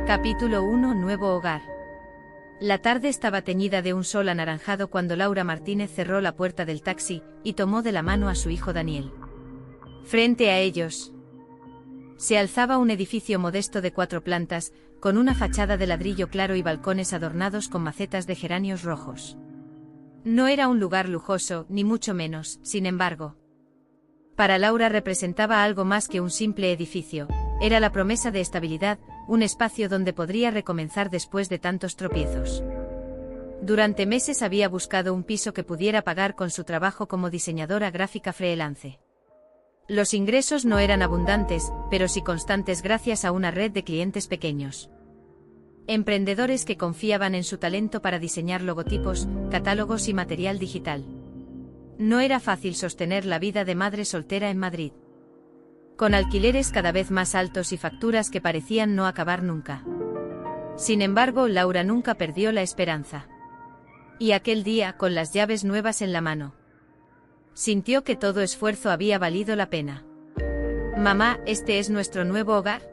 Capítulo 1. Nuevo hogar. La tarde estaba teñida de un sol anaranjado cuando Laura Martínez cerró la puerta del taxi y tomó de la mano a su hijo Daniel. Frente a ellos se alzaba un edificio modesto de 4 plantas, con una fachada de ladrillo claro y balcones adornados con macetas de geranios rojos. No era un lugar lujoso, ni mucho menos, sin embargo. Para Laura representaba algo más que un simple edificio, era la promesa de estabilidad, un espacio donde podría recomenzar después de tantos tropiezos. Durante meses había buscado un piso que pudiera pagar con su trabajo como diseñadora gráfica freelance. Los ingresos no eran abundantes, pero sí constantes gracias a una red de clientes pequeños. Emprendedores que confiaban en su talento para diseñar logotipos, catálogos y material digital. No era fácil sostener la vida de madre soltera en Madrid, con alquileres cada vez más altos y facturas que parecían no acabar nunca. Sin embargo, Laura nunca perdió la esperanza. Y aquel día, con las llaves nuevas en la mano, sintió que todo esfuerzo había valido la pena. «Mamá, ¿este es nuestro nuevo hogar?»,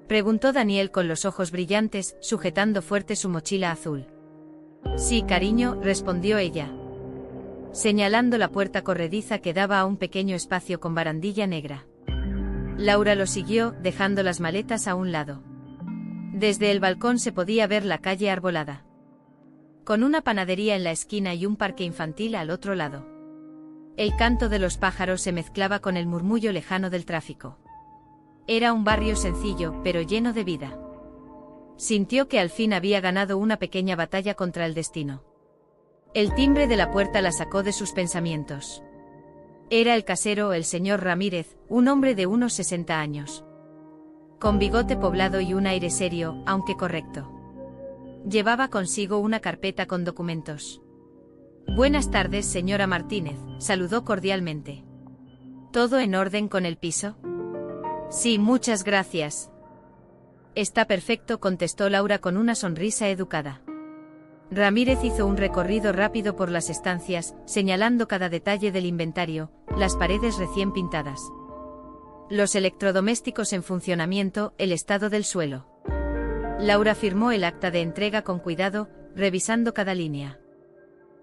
preguntó Daniel con los ojos brillantes, sujetando fuerte su mochila azul. «Sí, cariño», respondió ella, señalando la puerta corrediza que daba a un pequeño espacio con barandilla negra. Laura lo siguió, dejando las maletas a un lado. Desde el balcón se podía ver la calle arbolada, con una panadería en la esquina y un parque infantil al otro lado. El canto de los pájaros se mezclaba con el murmullo lejano del tráfico. Era un barrio sencillo, pero lleno de vida. Sintió que al fin había ganado una pequeña batalla contra el destino. El timbre de la puerta la sacó de sus pensamientos. Era el casero, el señor Ramírez, un hombre de unos 60 años. Con bigote poblado y un aire serio, aunque correcto. Llevaba consigo una carpeta con documentos. «Buenas tardes, señora Martínez», saludó cordialmente. «¿Todo en orden con el piso?». «Sí, muchas gracias». «Está perfecto», contestó Laura con una sonrisa educada. Ramírez hizo un recorrido rápido por las estancias, señalando cada detalle del inventario, las paredes recién pintadas, los electrodomésticos en funcionamiento, el estado del suelo. Laura firmó el acta de entrega con cuidado, revisando cada línea.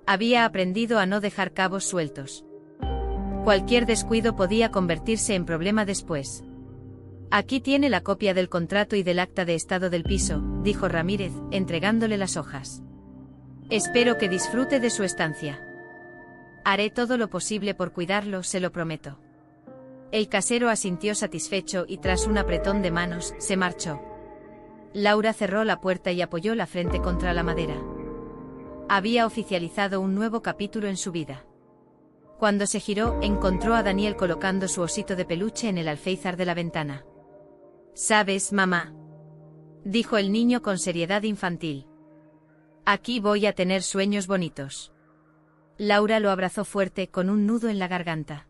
Había aprendido a no dejar cabos sueltos. Cualquier descuido podía convertirse en problema después. «Aquí tiene la copia del contrato y del acta de estado del piso», dijo Ramírez, entregándole las hojas. «Espero que disfrute de su estancia. Haré todo lo posible por cuidarlo, se lo prometo». El casero asintió satisfecho y tras un apretón de manos, se marchó. Laura cerró la puerta y apoyó la frente contra la madera. Había oficializado un nuevo capítulo en su vida. Cuando se giró, encontró a Daniel colocando su osito de peluche en el alféizar de la ventana. «¿Sabes, mamá?», dijo el niño con seriedad infantil. «Aquí voy a tener sueños bonitos». Laura lo abrazó fuerte, con un nudo en la garganta.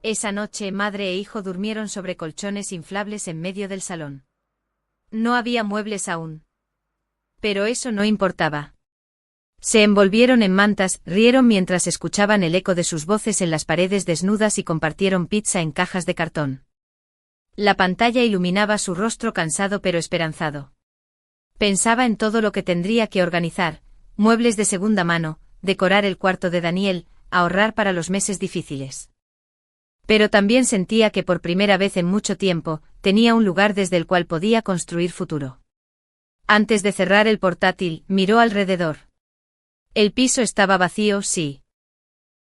Esa noche, madre e hijo durmieron sobre colchones inflables en medio del salón. No había muebles aún. Pero eso no importaba. Se envolvieron en mantas, rieron mientras escuchaban el eco de sus voces en las paredes desnudas y compartieron pizza en cajas de cartón. La pantalla iluminaba su rostro cansado pero esperanzado. Pensaba en todo lo que tendría que organizar, muebles de segunda mano, decorar el cuarto de Daniel, ahorrar para los meses difíciles. Pero también sentía que por primera vez en mucho tiempo, tenía un lugar desde el cual podía construir futuro. Antes de cerrar el portátil, miró alrededor. El piso estaba vacío, sí.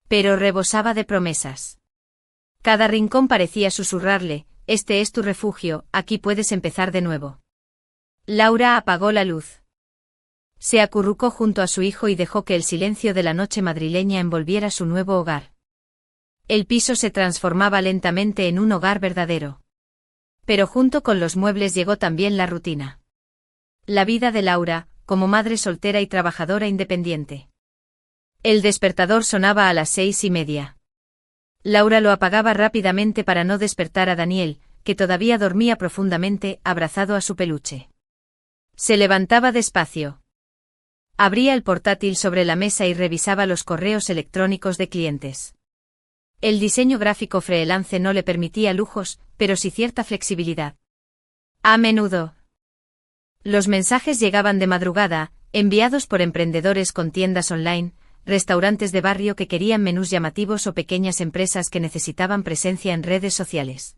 Pero rebosaba de promesas. Cada rincón parecía susurrarle: «Este es tu refugio, aquí puedes empezar de nuevo». Laura apagó la luz. Se acurrucó junto a su hijo y dejó que el silencio de la noche madrileña envolviera su nuevo hogar. El piso se transformaba lentamente en un hogar verdadero. Pero junto con los muebles llegó también la rutina. La vida de Laura, como madre soltera y trabajadora independiente. El despertador sonaba a las 6:30. Laura lo apagaba rápidamente para no despertar a Daniel, que todavía dormía profundamente, abrazado a su peluche. Se levantaba despacio. Abría el portátil sobre la mesa y revisaba los correos electrónicos de clientes. El diseño gráfico freelance no le permitía lujos, pero sí cierta flexibilidad. A menudo Los mensajes llegaban de madrugada, enviados por emprendedores con tiendas online, restaurantes de barrio que querían menús llamativos o pequeñas empresas que necesitaban presencia en redes sociales.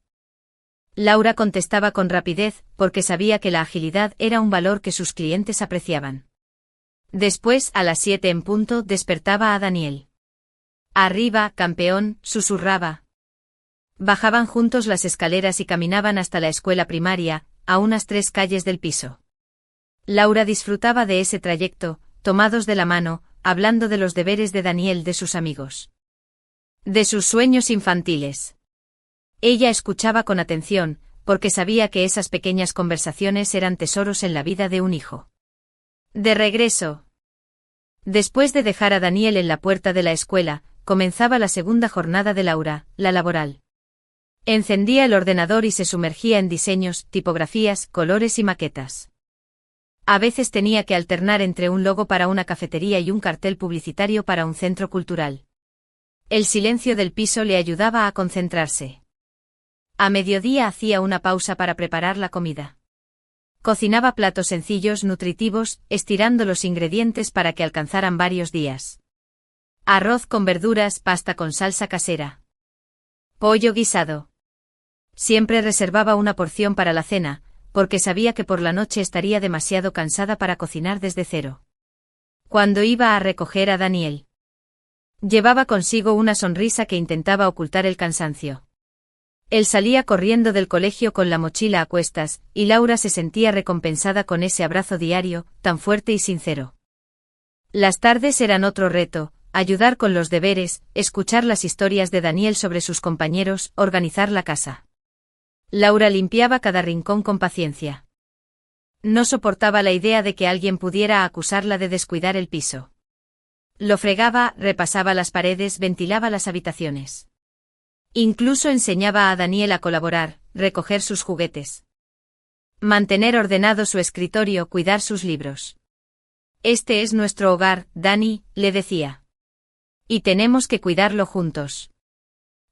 Laura contestaba con rapidez, porque sabía que la agilidad era un valor que sus clientes apreciaban. Después, a las 7 en punto, despertaba a Daniel. «Arriba, campeón», susurraba. Bajaban juntos las escaleras y caminaban hasta la escuela primaria, a unas 3 calles del piso. Laura disfrutaba de ese trayecto, tomados de la mano, hablando de los deberes de Daniel, de sus amigos, de sus sueños infantiles. Ella escuchaba con atención, porque sabía que esas pequeñas conversaciones eran tesoros en la vida de un hijo. De regreso. Después de dejar a Daniel en la puerta de la escuela, comenzaba la segunda jornada de Laura, la laboral. Encendía el ordenador y se sumergía en diseños, tipografías, colores y maquetas. A veces tenía que alternar entre un logo para una cafetería y un cartel publicitario para un centro cultural. El silencio del piso le ayudaba a concentrarse. A mediodía hacía una pausa para preparar la comida. Cocinaba platos sencillos, nutritivos, estirando los ingredientes para que alcanzaran varios días. Arroz con verduras, pasta con salsa casera. Pollo guisado. Siempre reservaba una porción para la cena, porque sabía que por la noche estaría demasiado cansada para cocinar desde cero. Cuando iba a recoger a Daniel, llevaba consigo una sonrisa que intentaba ocultar el cansancio. Él salía corriendo del colegio con la mochila a cuestas, y Laura se sentía recompensada con ese abrazo diario, tan fuerte y sincero. Las tardes eran otro reto: ayudar con los deberes, escuchar las historias de Daniel sobre sus compañeros, organizar la casa. Laura limpiaba cada rincón con paciencia. No soportaba la idea de que alguien pudiera acusarla de descuidar el piso. Lo fregaba, repasaba las paredes, ventilaba las habitaciones. Incluso enseñaba a Daniel a colaborar, recoger sus juguetes, mantener ordenado su escritorio, cuidar sus libros. «Este es nuestro hogar, Dani», le decía. «Y tenemos que cuidarlo juntos».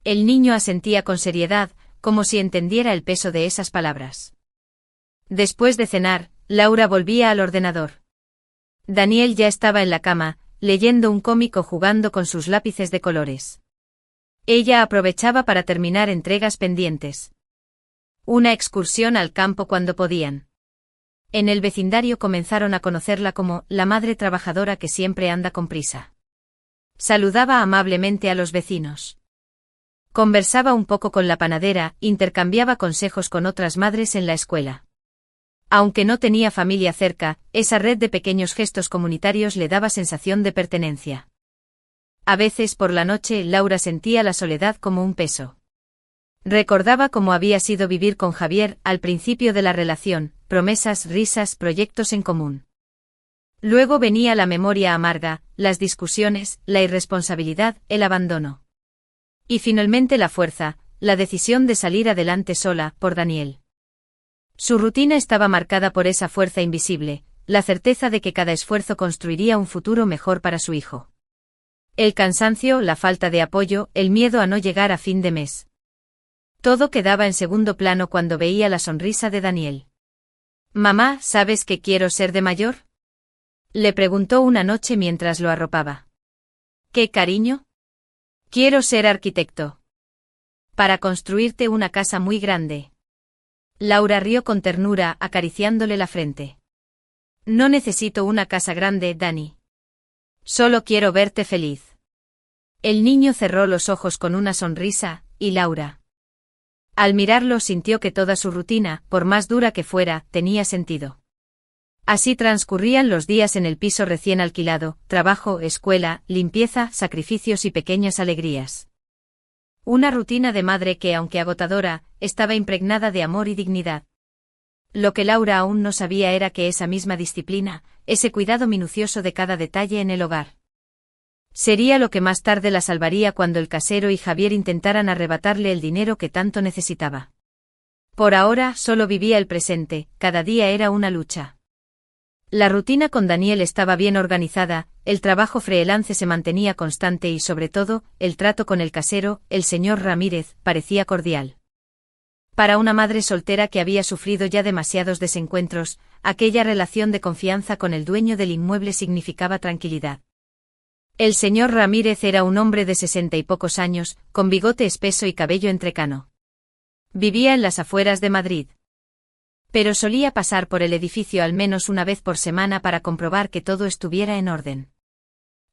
El niño asentía con seriedad, como si entendiera el peso de esas palabras. Después de cenar, Laura volvía al ordenador. Daniel ya estaba en la cama, leyendo un cómic o jugando con sus lápices de colores. Ella aprovechaba para terminar entregas pendientes. Una excursión al campo cuando podían. En el vecindario comenzaron a conocerla como la madre trabajadora que siempre anda con prisa. Saludaba amablemente a los vecinos. Conversaba un poco con la panadera, intercambiaba consejos con otras madres en la escuela. Aunque no tenía familia cerca, esa red de pequeños gestos comunitarios le daba sensación de pertenencia. A veces por la noche Laura sentía la soledad como un peso. Recordaba cómo había sido vivir con Javier al principio de la relación, promesas, risas, proyectos en común. Luego venía la memoria amarga, las discusiones, la irresponsabilidad, el abandono. Y finalmente la fuerza, la decisión de salir adelante sola, por Daniel. Su rutina estaba marcada por esa fuerza invisible, la certeza de que cada esfuerzo construiría un futuro mejor para su hijo. El cansancio, la falta de apoyo, el miedo a no llegar a fin de mes. Todo quedaba en segundo plano cuando veía la sonrisa de Daniel. «Mamá, ¿sabes qué quiero ser de mayor?», le preguntó una noche mientras lo arropaba. «¿Qué, cariño?». «Quiero ser arquitecto. Para construirte una casa muy grande». Laura rió con ternura, acariciándole la frente. «No necesito una casa grande, Dani. Solo quiero verte feliz». El niño cerró los ojos con una sonrisa, y Laura, al mirarlo, sintió que toda su rutina, por más dura que fuera, tenía sentido. Así transcurrían los días en el piso recién alquilado: trabajo, escuela, limpieza, sacrificios y pequeñas alegrías. Una rutina de madre que, aunque agotadora, estaba impregnada de amor y dignidad. Lo que Laura aún no sabía era que esa misma disciplina, ese cuidado minucioso de cada detalle en el hogar, sería lo que más tarde la salvaría cuando el casero y Javier intentaran arrebatarle el dinero que tanto necesitaba. Por ahora solo vivía el presente, cada día era una lucha. La rutina con Daniel estaba bien organizada, el trabajo freelance se mantenía constante y sobre todo, el trato con el casero, el señor Ramírez, parecía cordial. Para una madre soltera que había sufrido ya demasiados desencuentros, aquella relación de confianza con el dueño del inmueble significaba tranquilidad. El señor Ramírez era un hombre de 60 y pocos años, con bigote espeso y cabello entrecano. Vivía en las afueras de Madrid. Pero solía pasar por el edificio al menos una vez por semana para comprobar que todo estuviera en orden.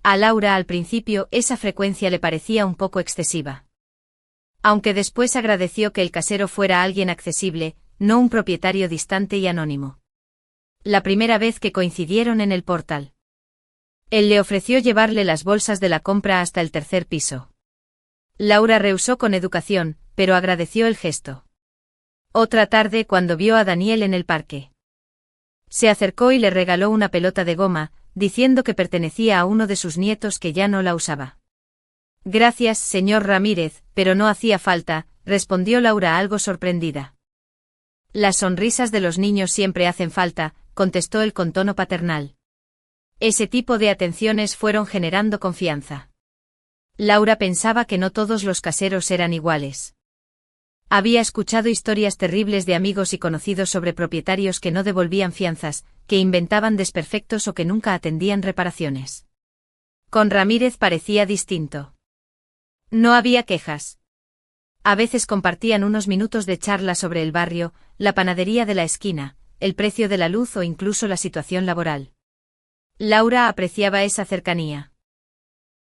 A Laura al principio esa frecuencia le parecía un poco excesiva. Aunque después agradeció que el casero fuera alguien accesible, no un propietario distante y anónimo. La primera vez que coincidieron en el portal. Él le ofreció llevarle las bolsas de la compra hasta el tercer piso. Laura rehusó con educación, pero agradeció el gesto. Otra tarde cuando vio a Daniel en el parque. Se acercó y le regaló una pelota de goma, diciendo que pertenecía a uno de sus nietos que ya no la usaba. Gracias, señor Ramírez, pero no hacía falta, respondió Laura algo sorprendida. Las sonrisas de los niños siempre hacen falta, contestó él con tono paternal. Ese tipo de atenciones fueron generando confianza. Laura pensaba que no todos los caseros eran iguales. Había escuchado historias terribles de amigos y conocidos sobre propietarios que no devolvían fianzas, que inventaban desperfectos o que nunca atendían reparaciones. Con Ramírez parecía distinto. No había quejas. A veces compartían unos minutos de charla sobre el barrio, la panadería de la esquina, el precio de la luz o incluso la situación laboral. Laura apreciaba esa cercanía.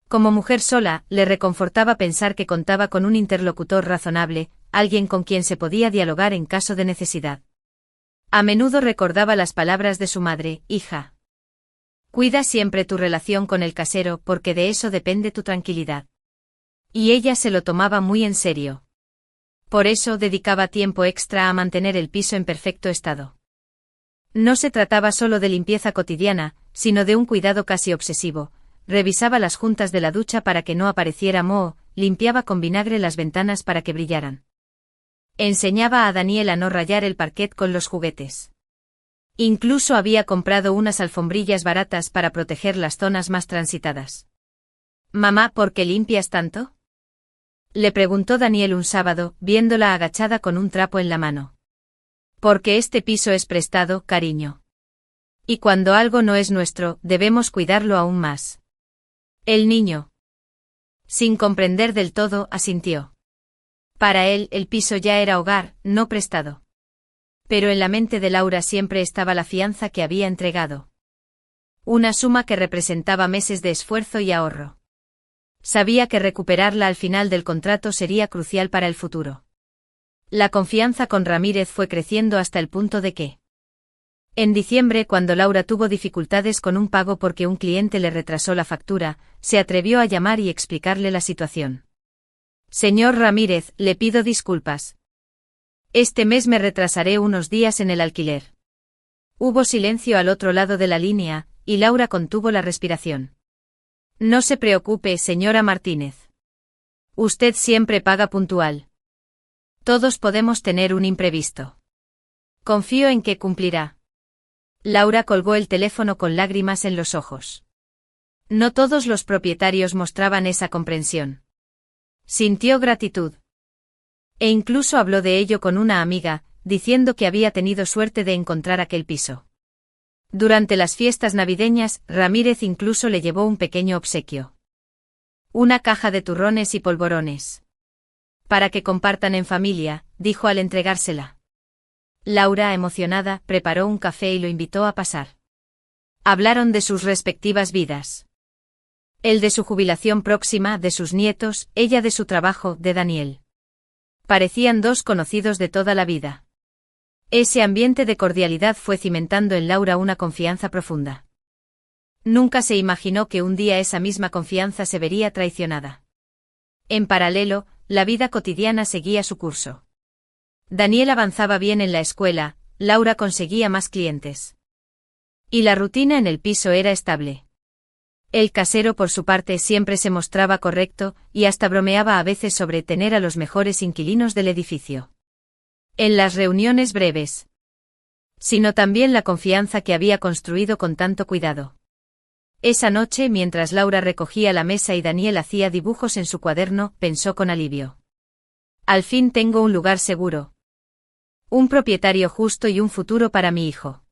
Como mujer sola, le reconfortaba pensar que contaba con un interlocutor razonable, alguien con quien se podía dialogar en caso de necesidad. A menudo recordaba las palabras de su madre: hija. Cuida siempre tu relación con el casero porque de eso depende tu tranquilidad. Y ella se lo tomaba muy en serio. Por eso dedicaba tiempo extra a mantener el piso en perfecto estado. No se trataba solo de limpieza cotidiana, sino de un cuidado casi obsesivo. Revisaba las juntas de la ducha para que no apareciera moho, limpiaba con vinagre las ventanas para que brillaran. Enseñaba a Daniel a no rayar el parquet con los juguetes. Incluso había comprado unas alfombrillas baratas para proteger las zonas más transitadas. «Mamá, ¿por qué limpias tanto?», le preguntó Daniel un sábado, viéndola agachada con un trapo en la mano. «Porque este piso es prestado, cariño. Y cuando algo no es nuestro, debemos cuidarlo aún más». El niño, sin comprender del todo, asintió. Para él, el piso ya era hogar, no prestado. Pero en la mente de Laura siempre estaba la fianza que había entregado. Una suma que representaba meses de esfuerzo y ahorro. Sabía que recuperarla al final del contrato sería crucial para el futuro. La confianza con Ramírez fue creciendo hasta el punto de que, en diciembre, cuando Laura tuvo dificultades con un pago porque un cliente le retrasó la factura, se atrevió a llamar y explicarle la situación. «Señor Ramírez, le pido disculpas. Este mes me retrasaré unos días en el alquiler». Hubo silencio al otro lado de la línea, y Laura contuvo la respiración. «No se preocupe, señora Martínez. Usted siempre paga puntual. Todos podemos tener un imprevisto. Confío en que cumplirá». Laura colgó el teléfono con lágrimas en los ojos. No todos los propietarios mostraban esa comprensión. Sintió gratitud. E incluso habló de ello con una amiga, diciendo que había tenido suerte de encontrar aquel piso. Durante las fiestas navideñas, Ramírez incluso le llevó un pequeño obsequio. Una caja de turrones y polvorones. «Para que compartan en familia», dijo al entregársela. Laura, emocionada, preparó un café y lo invitó a pasar. Hablaron de sus respectivas vidas. Él de su jubilación próxima, de sus nietos, ella de su trabajo, de Daniel. Parecían dos conocidos de toda la vida. Ese ambiente de cordialidad fue cimentando en Laura una confianza profunda. Nunca se imaginó que un día esa misma confianza se vería traicionada. En paralelo, la vida cotidiana seguía su curso. Daniel avanzaba bien en la escuela, Laura conseguía más clientes. Y la rutina en el piso era estable. El casero por su parte siempre se mostraba correcto, y hasta bromeaba a veces sobre tener a los mejores inquilinos del edificio. En las reuniones breves. Sino también la confianza que había construido con tanto cuidado. Esa noche, mientras Laura recogía la mesa y Daniel hacía dibujos en su cuaderno, pensó con alivio. «Al fin tengo un lugar seguro. Un propietario justo y un futuro para mi hijo.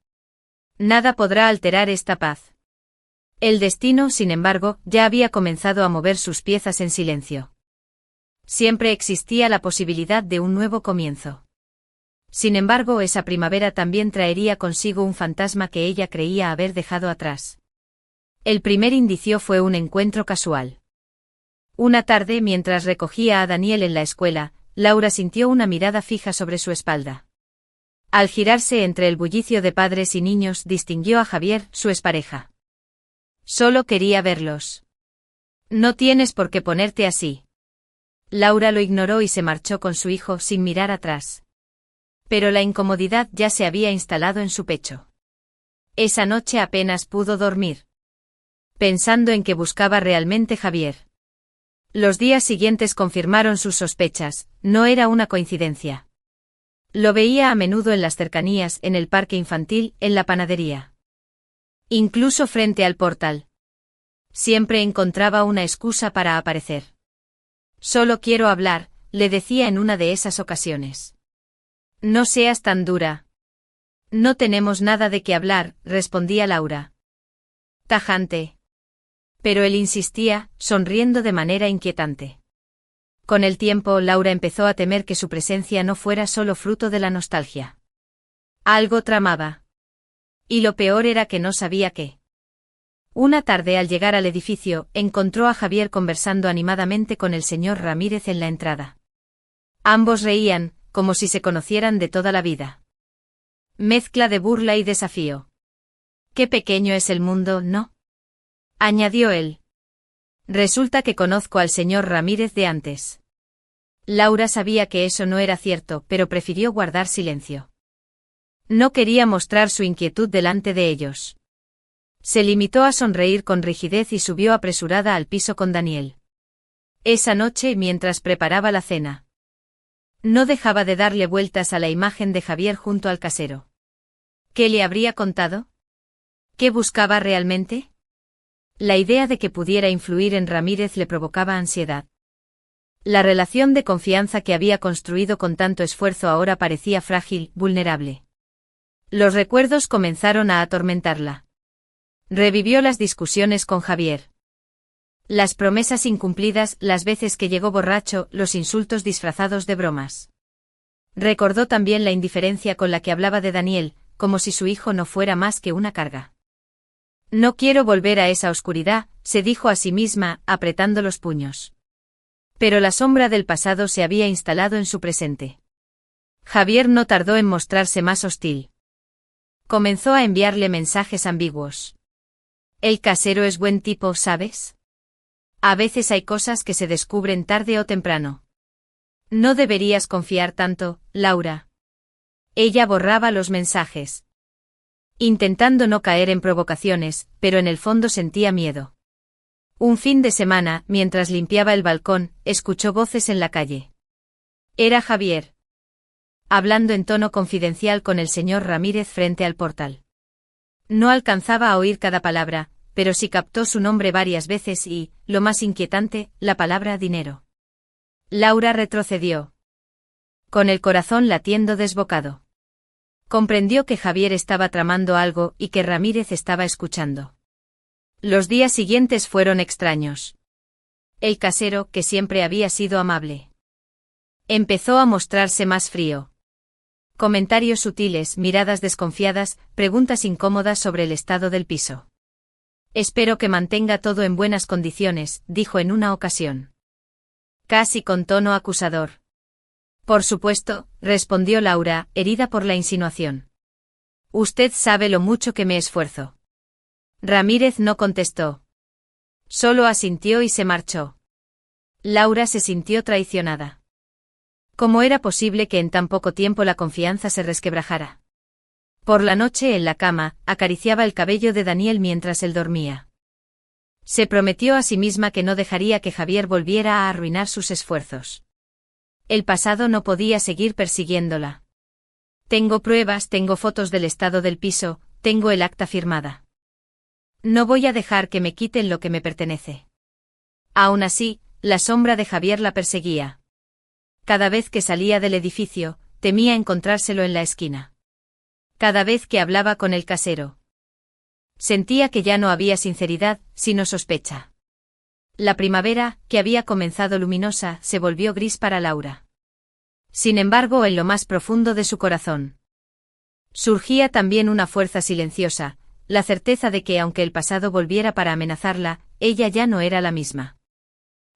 Nada podrá alterar esta paz. El destino, sin embargo, ya había comenzado a mover sus piezas en silencio. Siempre existía la posibilidad de un nuevo comienzo. Sin embargo, esa primavera también traería consigo un fantasma que ella creía haber dejado atrás. El primer indicio fue un encuentro casual. Una tarde, mientras recogía a Daniel en la escuela, Laura sintió una mirada fija sobre su espalda. Al girarse entre el bullicio de padres y niños, distinguió a Javier, su expareja. Solo quería verlos. No tienes por qué ponerte así. Laura lo ignoró y se marchó con su hijo sin mirar atrás. Pero la incomodidad ya se había instalado en su pecho. Esa noche apenas pudo dormir, pensando en que buscaba realmente Javier. Los días siguientes confirmaron sus sospechas, no era una coincidencia. Lo veía a menudo en las cercanías, en el parque infantil, en la panadería. Incluso frente al portal. Siempre encontraba una excusa para aparecer. Solo quiero hablar, le decía en una de esas ocasiones. No seas tan dura. No tenemos nada de qué hablar, respondía Laura. Tajante. Pero él insistía, sonriendo de manera inquietante. Con el tiempo, Laura empezó a temer que su presencia no fuera solo fruto de la nostalgia. Algo tramaba. Y lo peor era que no sabía qué. Una tarde, al llegar al edificio, encontró a Javier conversando animadamente con el señor Ramírez en la entrada. Ambos reían, como si se conocieran de toda la vida. Mezcla de burla y desafío. Qué pequeño es el mundo, ¿no? Añadió él. Resulta que conozco al señor Ramírez de antes. Laura sabía que eso no era cierto, pero prefirió guardar silencio. No quería mostrar su inquietud delante de ellos. Se limitó a sonreír con rigidez y subió apresurada al piso con Daniel. Esa noche, mientras preparaba la cena, no dejaba de darle vueltas a la imagen de Javier junto al casero. ¿Qué le habría contado? ¿Qué buscaba realmente? La idea de que pudiera influir en Ramírez le provocaba ansiedad. La relación de confianza que había construido con tanto esfuerzo ahora parecía frágil, vulnerable. Los recuerdos comenzaron a atormentarla. Revivió las discusiones con Javier. Las promesas incumplidas, las veces que llegó borracho, los insultos disfrazados de bromas. Recordó también la indiferencia con la que hablaba de Daniel, como si su hijo no fuera más que una carga. No quiero volver a esa oscuridad, se dijo a sí misma, apretando los puños. Pero la sombra del pasado se había instalado en su presente. Javier no tardó en mostrarse más hostil. Comenzó a enviarle mensajes ambiguos. El casero es buen tipo, ¿sabes? A veces hay cosas que se descubren tarde o temprano. No deberías confiar tanto, Laura. Ella borraba los mensajes, intentando no caer en provocaciones, pero en el fondo sentía miedo. Un fin de semana, mientras limpiaba el balcón, escuchó voces en la calle. Era Javier, hablando en tono confidencial con el señor Ramírez frente al portal. No alcanzaba a oír cada palabra, pero sí captó su nombre varias veces y, lo más inquietante, la palabra dinero. Laura retrocedió, con el corazón latiendo desbocado. Comprendió que Javier estaba tramando algo y que Ramírez estaba escuchando. Los días siguientes fueron extraños. El casero, que siempre había sido amable, empezó a mostrarse más frío. Comentarios sutiles, miradas desconfiadas, preguntas incómodas sobre el estado del piso. Espero que mantenga todo en buenas condiciones, dijo en una ocasión, casi con tono acusador. Por supuesto, respondió Laura, herida por la insinuación. Usted sabe lo mucho que me esfuerzo. Ramírez no contestó. Solo asintió y se marchó. Laura se sintió traicionada. ¿Cómo era posible que en tan poco tiempo la confianza se resquebrajara? Por la noche en la cama, acariciaba el cabello de Daniel mientras él dormía. Se prometió a sí misma que no dejaría que Javier volviera a arruinar sus esfuerzos. El pasado no podía seguir persiguiéndola. Tengo pruebas, tengo fotos del estado del piso, tengo el acta firmada. No voy a dejar que me quiten lo que me pertenece. Aún así, la sombra de Javier la perseguía. Cada vez que salía del edificio, temía encontrárselo en la esquina. Cada vez que hablaba con el casero, sentía que ya no había sinceridad, sino sospecha. La primavera, que había comenzado luminosa, se volvió gris para Laura. Sin embargo, en lo más profundo de su corazón surgía también una fuerza silenciosa, la certeza de que aunque el pasado volviera para amenazarla, ella ya no era la misma.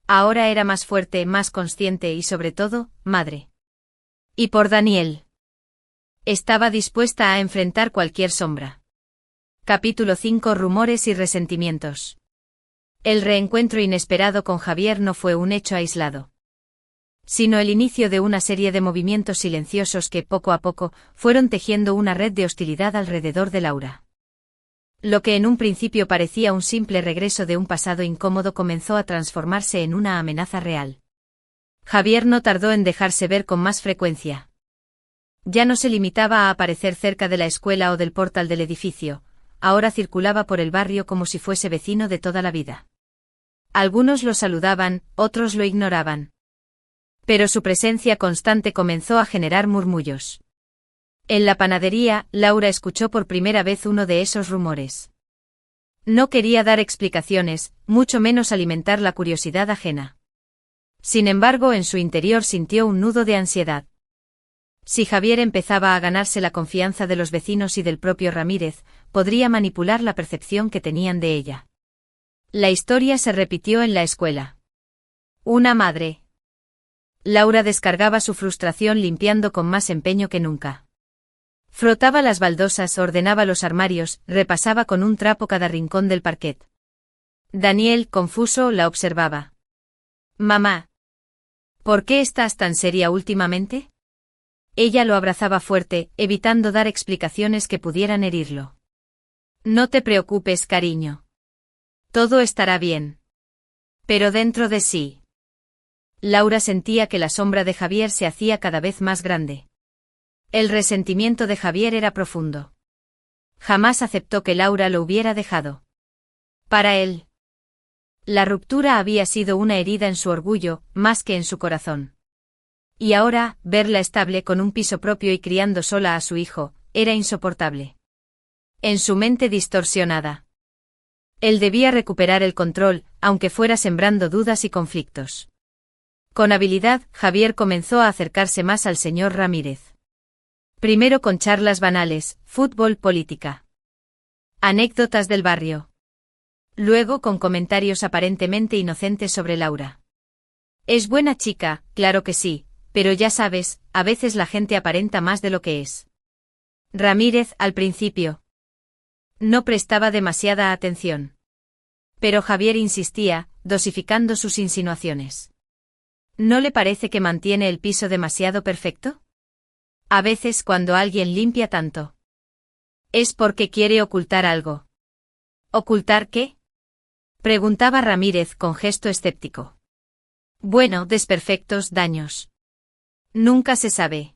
Ahora era más fuerte, más consciente y sobre todo, madre. Y por Daniel. Estaba dispuesta a enfrentar cualquier sombra. Capítulo 5. Rumores y resentimientos. El reencuentro inesperado con Javier no fue un hecho aislado, sino el inicio de una serie de movimientos silenciosos que, poco a poco, fueron tejiendo una red de hostilidad alrededor de Laura. Lo que en un principio parecía un simple regreso de un pasado incómodo comenzó a transformarse en una amenaza real. Javier no tardó en dejarse ver con más frecuencia. Ya no se limitaba a aparecer cerca de la escuela o del portal del edificio, ahora circulaba por el barrio como si fuese vecino de toda la vida. Algunos lo saludaban, otros lo ignoraban. Pero su presencia constante comenzó a generar murmullos. En la panadería, Laura escuchó por primera vez uno de esos rumores. No quería dar explicaciones, mucho menos alimentar la curiosidad ajena. Sin embargo, en su interior sintió un nudo de ansiedad. Si Javier empezaba a ganarse la confianza de los vecinos y del propio Ramírez, podría manipular la percepción que tenían de ella. La historia se repitió en la escuela. Una madre. Laura descargaba su frustración limpiando con más empeño que nunca. Frotaba las baldosas, ordenaba los armarios, repasaba con un trapo cada rincón del parquet. Daniel, confuso, la observaba. «Mamá. ¿Por qué estás tan seria últimamente?» Ella lo abrazaba fuerte, evitando dar explicaciones que pudieran herirlo. «No te preocupes, cariño. Todo estará bien. Pero dentro de sí». Laura sentía que la sombra de Javier se hacía cada vez más grande. El resentimiento de Javier era profundo. Jamás aceptó que Laura lo hubiera dejado. Para él, la ruptura había sido una herida en su orgullo, más que en su corazón. Y ahora, verla estable con un piso propio y criando sola a su hijo, era insoportable. En su mente distorsionada, él debía recuperar el control, aunque fuera sembrando dudas y conflictos. Con habilidad, Javier comenzó a acercarse más al señor Ramírez. Primero con charlas banales, fútbol, política, anécdotas del barrio. Luego con comentarios aparentemente inocentes sobre Laura. «Es buena chica, claro que sí, pero ya sabes, a veces la gente aparenta más de lo que es». Ramírez, al principio, no prestaba demasiada atención. Pero Javier insistía, dosificando sus insinuaciones. ¿No le parece que mantiene el piso demasiado perfecto? A veces cuando alguien limpia tanto, es porque quiere ocultar algo. ¿Ocultar qué?, preguntaba Ramírez con gesto escéptico. Bueno, desperfectos, daños. Nunca se sabe.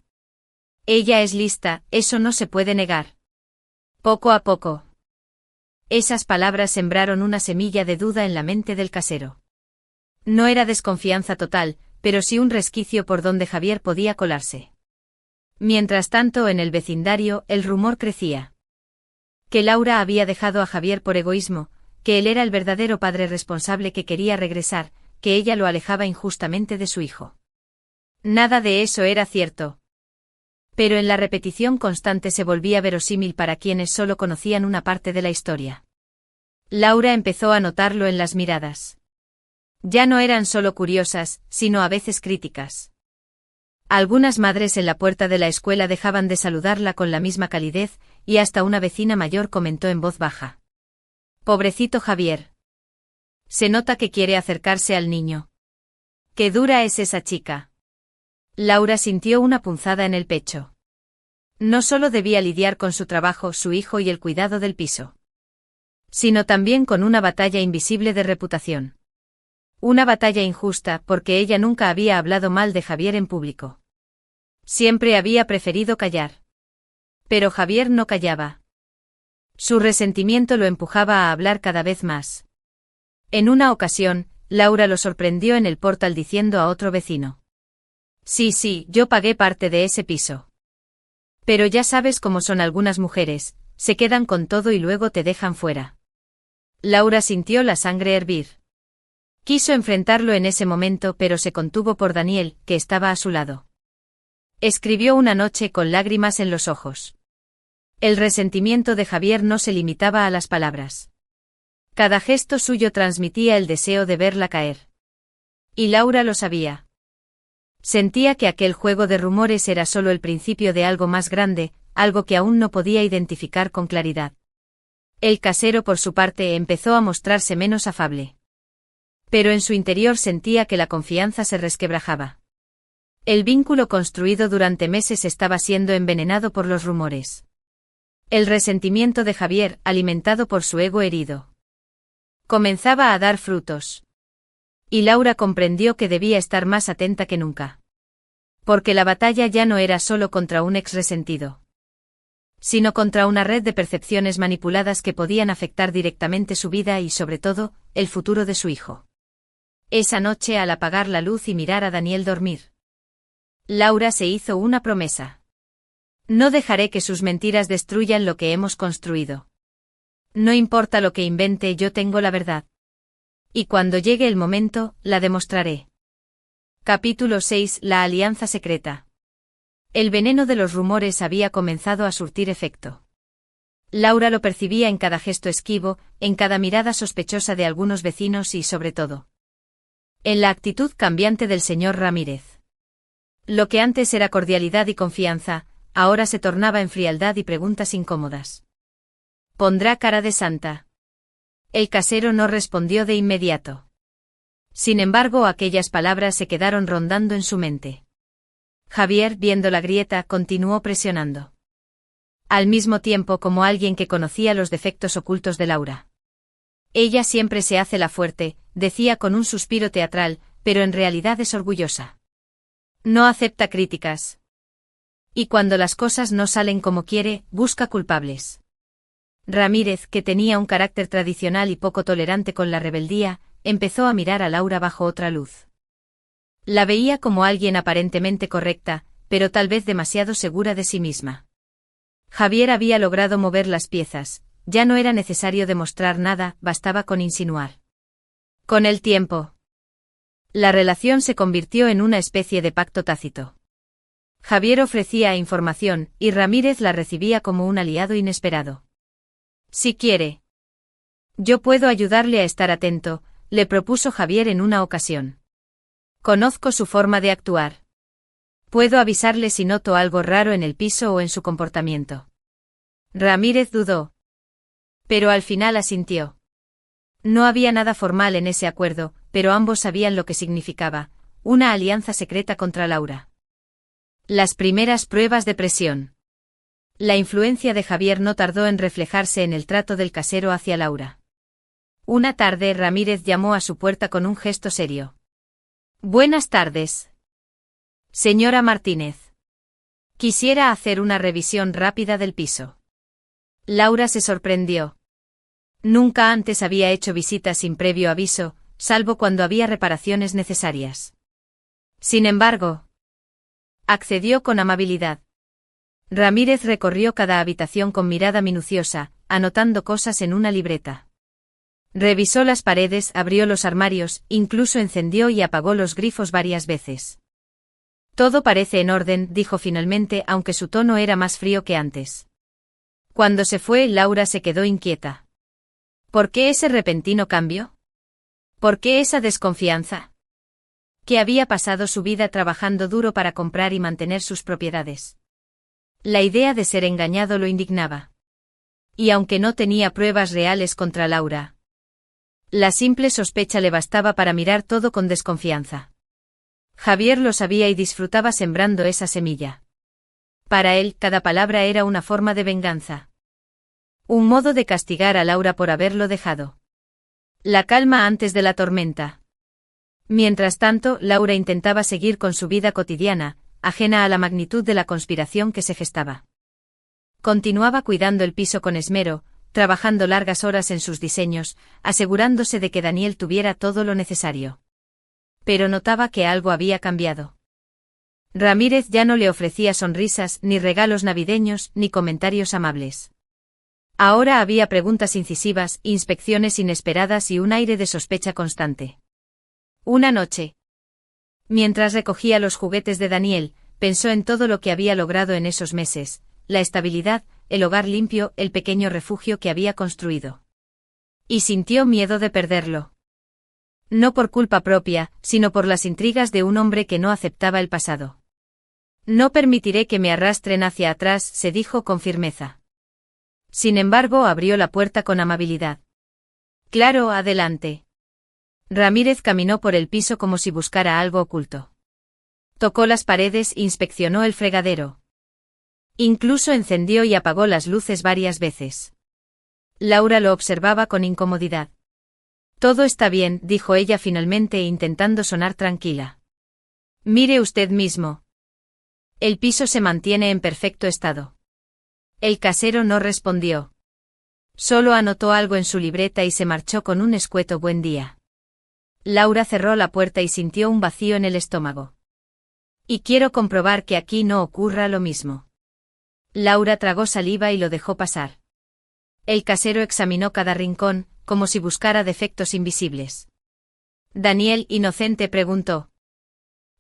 Ella es lista, eso no se puede negar. Poco a poco. Esas palabras sembraron una semilla de duda en la mente del casero. No era desconfianza total, pero sí un resquicio por donde Javier podía colarse. Mientras tanto, en el vecindario, el rumor crecía. Que Laura había dejado a Javier por egoísmo, que él era el verdadero padre responsable que quería regresar, que ella lo alejaba injustamente de su hijo. Nada de eso era cierto. Pero en la repetición constante se volvía verosímil para quienes solo conocían una parte de la historia. Laura empezó a notarlo en las miradas. Ya no eran solo curiosas, sino a veces críticas. Algunas madres en la puerta de la escuela dejaban de saludarla con la misma calidez, y hasta una vecina mayor comentó en voz baja: «Pobrecito Javier. Se nota que quiere acercarse al niño. Qué dura es esa chica». Laura sintió una punzada en el pecho. No solo debía lidiar con su trabajo, su hijo y el cuidado del piso, sino también con una batalla invisible de reputación. Una batalla injusta porque ella nunca había hablado mal de Javier en público. Siempre había preferido callar. Pero Javier no callaba. Su resentimiento lo empujaba a hablar cada vez más. En una ocasión, Laura lo sorprendió en el portal diciendo a otro vecino: Sí, yo pagué parte de ese piso. Pero ya sabes cómo son algunas mujeres, se quedan con todo y luego te dejan fuera. Laura sintió la sangre hervir. Quiso enfrentarlo en ese momento, pero se contuvo por Daniel, que estaba a su lado. Escribió una noche con lágrimas en los ojos. El resentimiento de Javier no se limitaba a las palabras. Cada gesto suyo transmitía el deseo de verla caer. Y Laura lo sabía. Sentía que aquel juego de rumores era solo el principio de algo más grande, algo que aún no podía identificar con claridad. El casero, por su parte, empezó a mostrarse menos afable. Pero en su interior sentía que la confianza se resquebrajaba. El vínculo construido durante meses estaba siendo envenenado por los rumores. El resentimiento de Javier, alimentado por su ego herido, comenzaba a dar frutos. Y Laura comprendió que debía estar más atenta que nunca. Porque la batalla ya no era solo contra un ex resentido, sino contra una red de percepciones manipuladas que podían afectar directamente su vida y, sobre todo, el futuro de su hijo. Esa noche, al apagar la luz y mirar a Daniel dormir, Laura se hizo una promesa. No dejaré que sus mentiras destruyan lo que hemos construido. No importa lo que invente, yo tengo la verdad. Y cuando llegue el momento, la demostraré. Capítulo 6. La alianza secreta. El veneno de los rumores había comenzado a surtir efecto. Laura lo percibía en cada gesto esquivo, en cada mirada sospechosa de algunos vecinos y, sobre todo, en la actitud cambiante del señor Ramírez. Lo que antes era cordialidad y confianza, ahora se tornaba en frialdad y preguntas incómodas. ¿Pondrá cara de santa? El casero no respondió de inmediato. Sin embargo, aquellas palabras se quedaron rondando en su mente. Javier, viendo la grieta, continuó presionando. Al mismo tiempo, como alguien que conocía los defectos ocultos de Laura. Ella siempre se hace la fuerte, decía con un suspiro teatral, pero en realidad es orgullosa. No acepta críticas. Y cuando las cosas no salen como quiere, busca culpables. Ramírez, que tenía un carácter tradicional y poco tolerante con la rebeldía, empezó a mirar a Laura bajo otra luz. La veía como alguien aparentemente correcta, pero tal vez demasiado segura de sí misma. Javier había logrado mover las piezas, ya no era necesario demostrar nada, bastaba con insinuar. Con el tiempo, la relación se convirtió en una especie de pacto tácito. Javier ofrecía información, y Ramírez la recibía como un aliado inesperado. Si quiere, yo puedo ayudarle a estar atento, le propuso Javier en una ocasión. Conozco su forma de actuar. Puedo avisarle si noto algo raro en el piso o en su comportamiento. Ramírez dudó. Pero al final asintió. No había nada formal en ese acuerdo, pero ambos sabían lo que significaba, una alianza secreta contra Laura. Las primeras pruebas de presión. La influencia de Javier no tardó en reflejarse en el trato del casero hacia Laura. Una tarde Ramírez llamó a su puerta con un gesto serio. Buenas tardes. Señora Martínez. Quisiera hacer una revisión rápida del piso. Laura se sorprendió. Nunca antes había hecho visitas sin previo aviso, salvo cuando había reparaciones necesarias. Sin embargo, accedió con amabilidad. Ramírez recorrió cada habitación con mirada minuciosa, anotando cosas en una libreta. Revisó las paredes, abrió los armarios, incluso encendió y apagó los grifos varias veces. Todo parece en orden, dijo finalmente, aunque su tono era más frío que antes. Cuando se fue, Laura se quedó inquieta. ¿Por qué ese repentino cambio? ¿Por qué esa desconfianza? Que había pasado su vida trabajando duro para comprar y mantener sus propiedades. La idea de ser engañado lo indignaba. Y aunque no tenía pruebas reales contra Laura, la simple sospecha le bastaba para mirar todo con desconfianza. Javier lo sabía y disfrutaba sembrando esa semilla. Para él, cada palabra era una forma de venganza. Un modo de castigar a Laura por haberlo dejado. La calma antes de la tormenta. Mientras tanto, Laura intentaba seguir con su vida cotidiana, ajena a la magnitud de la conspiración que se gestaba. Continuaba cuidando el piso con esmero, trabajando largas horas en sus diseños, asegurándose de que Daniel tuviera todo lo necesario. Pero notaba que algo había cambiado. Ramírez ya no le ofrecía sonrisas, ni regalos navideños, ni comentarios amables. Ahora había preguntas incisivas, inspecciones inesperadas y un aire de sospecha constante. Una noche, mientras recogía los juguetes de Daniel, pensó en todo lo que había logrado en esos meses, la estabilidad, el hogar limpio, el pequeño refugio que había construido. Y sintió miedo de perderlo. No por culpa propia, sino por las intrigas de un hombre que no aceptaba el pasado. No permitiré que me arrastren hacia atrás, se dijo con firmeza. Sin embargo, abrió la puerta con amabilidad. Claro, adelante. Ramírez caminó por el piso como si buscara algo oculto. Tocó las paredes, inspeccionó el fregadero. Incluso encendió y apagó las luces varias veces. Laura lo observaba con incomodidad. Todo está bien, dijo ella finalmente intentando sonar tranquila. Mire usted mismo. El piso se mantiene en perfecto estado. El casero no respondió. Solo anotó algo en su libreta y se marchó con un escueto buen día. Laura cerró la puerta y sintió un vacío en el estómago. Y quiero comprobar que aquí no ocurra lo mismo. Laura tragó saliva y lo dejó pasar. El casero examinó cada rincón, como si buscara defectos invisibles. Daniel, inocente, preguntó.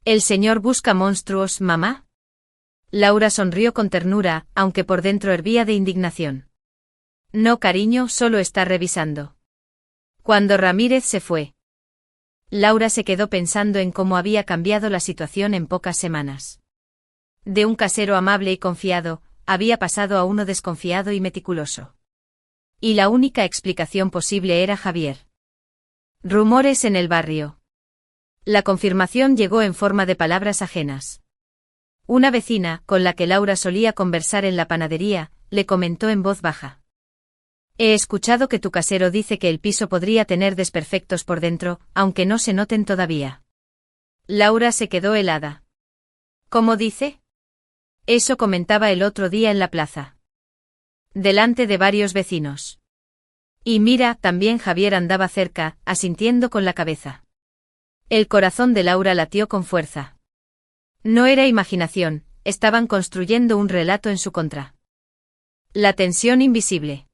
¿El señor busca monstruos, mamá? Laura sonrió con ternura, aunque por dentro hervía de indignación. No, cariño, solo está revisando. Cuando Ramírez se fue, Laura se quedó pensando en cómo había cambiado la situación en pocas semanas. De un casero amable y confiado, había pasado a uno desconfiado y meticuloso. Y la única explicación posible era Javier. Rumores en el barrio. La confirmación llegó en forma de palabras ajenas. Una vecina, con la que Laura solía conversar en la panadería, le comentó en voz baja. He escuchado que tu casero dice que el piso podría tener desperfectos por dentro, aunque no se noten todavía. Laura se quedó helada. ¿Cómo dice? Eso comentaba el otro día en la plaza. Delante de varios vecinos. Y mira, también Javier andaba cerca, asintiendo con la cabeza. El corazón de Laura latió con fuerza. No era imaginación, estaban construyendo un relato en su contra. La tensión invisible.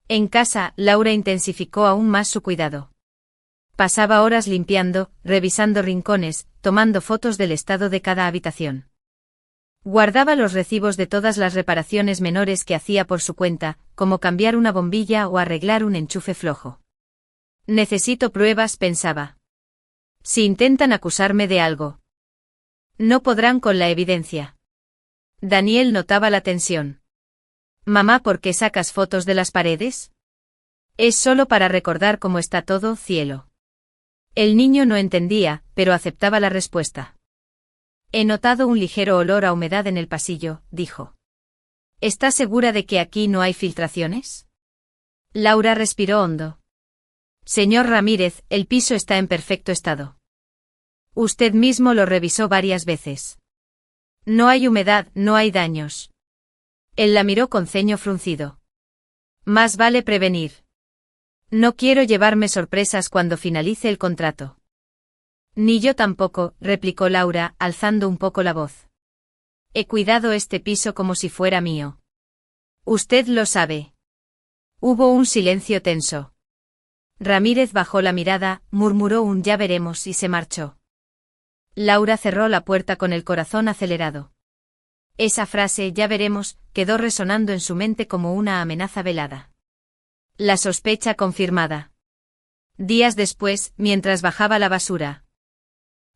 En casa, Laura intensificó aún más su cuidado. Pasaba horas limpiando, revisando rincones, tomando fotos del estado de cada habitación. Guardaba los recibos de todas las reparaciones menores que hacía por su cuenta, como cambiar una bombilla o arreglar un enchufe flojo. Necesito pruebas, pensaba. Si intentan acusarme de algo, no podrán con la evidencia. Daniel notaba la tensión. Mamá, ¿por qué sacas fotos de las paredes? Es solo para recordar cómo está todo, cielo. El niño no entendía, pero aceptaba la respuesta. He notado un ligero olor a humedad en el pasillo, dijo. ¿Estás segura de que aquí no hay filtraciones? Laura respiró hondo. Señor Ramírez, el piso está en perfecto estado. Usted mismo lo revisó varias veces. No hay humedad, no hay daños. Él la miró con ceño fruncido. Más vale prevenir. No quiero llevarme sorpresas cuando finalice el contrato. Ni yo tampoco, replicó Laura, alzando un poco la voz. He cuidado este piso como si fuera mío. Usted lo sabe. Hubo un silencio tenso. Ramírez bajó la mirada, murmuró un ya veremos y se marchó. Laura cerró la puerta con el corazón acelerado. Esa frase, ya veremos, quedó resonando en su mente como una amenaza velada. La sospecha confirmada. Días después, mientras bajaba la basura,